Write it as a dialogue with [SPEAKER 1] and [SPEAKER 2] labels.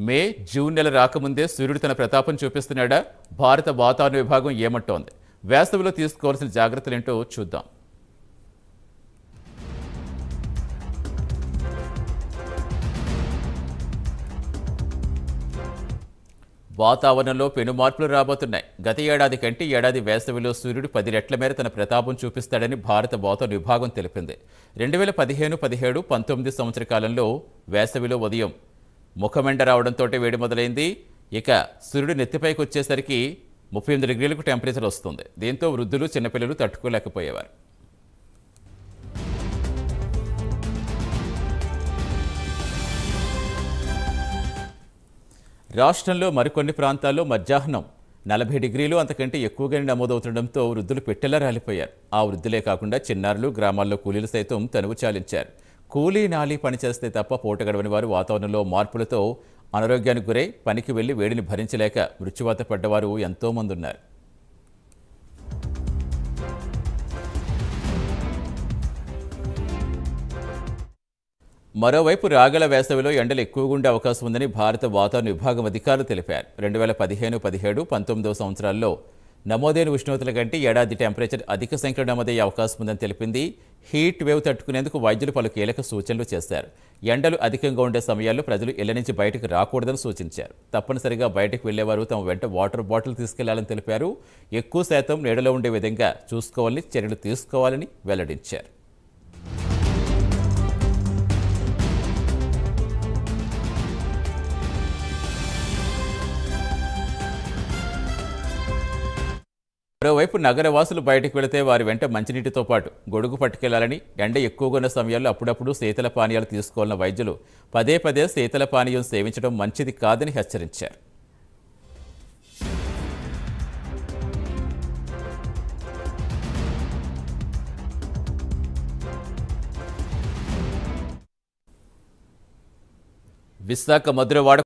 [SPEAKER 1] May June నెల రాకముందే సూర్యుడు తన ప్రతాపం చూపిస్తున్నాడా? భారత వాతావరణ విభాగం ఏమంటోంది? వేసవిలో తీసుకోవాల్సిన జాగ్రత్తలేంటో చూద్దాం. వాతావరణంలో పెను మార్పులు రాబోతున్నాయి. గత ఏడాది కంటే ఏడాది వేసవిలో సూర్యుడు 10 రెట్ల మేర తన ప్రతాపం చూపిస్తాడని భారత వాతావరణ విభాగం తెలిపింది. 2015, 17, 19 సంవత్సర కాలంలో వేసవిలో ఉదయం ముఖమెండ రావడంతో వేడి మొదలైంది. ఇక సూర్యుడు నెత్తిపైకి వచ్చేసరికి 38 డిగ్రీలకు టెంపరేచర్ వస్తుంది. దీంతో వృద్ధులు, చిన్నపిల్లలు తట్టుకోలేకపోయేవారు. రాష్ట్రంలో మరికొన్ని ప్రాంతాల్లో మధ్యాహ్నం 40 డిగ్రీలు అంతకంటే ఎక్కువగానే నమోదవుతుండటంతో వృద్ధులు పెట్టెలా రాలిపోయారు. ఆ వృద్ధులే కాకుండా చిన్నారులు, గ్రామాల్లో కూలీలు సైతం తనువు చాలించారు. కూలీ నాలి పనిచేస్తే తప్ప పూట గడవని వారు వాతావరణంలో మార్పులతో అనారోగ్యానికి గురై పనికి వెళ్లి వేడిని భరించలేక మృత్యువాత పడ్డవారు ఎంతోమంది ఉన్నారు. మరోవైపు రాగల వేసవిలో ఎండలు ఎక్కువగా ఉండే అవకాశం ఉందని భారత వాతావరణ విభాగం అధికారులు తెలిపారు. 2015, 17, 19 సంవత్సరాల్లో నమోదైన ఉష్ణోగ్రతల కంటే ఏడాది టెంపరేచర్ అధిక సంఖ్యలో నమోదయ్యే అవకాశం ఉందని తెలిపింది. హీట్ వేవ్ తట్టుకునేందుకు వైద్యులు పలు కీలక సూచనలు చేశారు. ఎండలు అధికంగా ఉండే సమయాల్లో ప్రజలు ఇళ్ల నుంచి బయటకు రాకూడదని సూచించారు. తప్పనిసరిగా బయటకు వెళ్లేవారు తమ వెంట వాటర్ బాటిల్ తీసుకెళ్లాలని తెలిపారు. ఎక్కువ శాతం నీడలో ఉండే విధంగా చూసుకోవాలని, చర్యలు తీసుకోవాలని వెల్లడించారు. మరోవైపు నగరవాసులు బయటకు వెళితే వారి వెంట మంచినీటితో పాటు గొడుగు పట్టుకెళ్లాలని, ఎండ ఎక్కువగా ఉన్న సమయాల్లో అప్పుడప్పుడు శీతల పానీయాలు తీసుకోవాలన్న వైద్యులు పదే పదే శీతల పానీయం సేవించడం మంచిది కాదని హెచ్చరించారు. విశాఖ మధురవాడ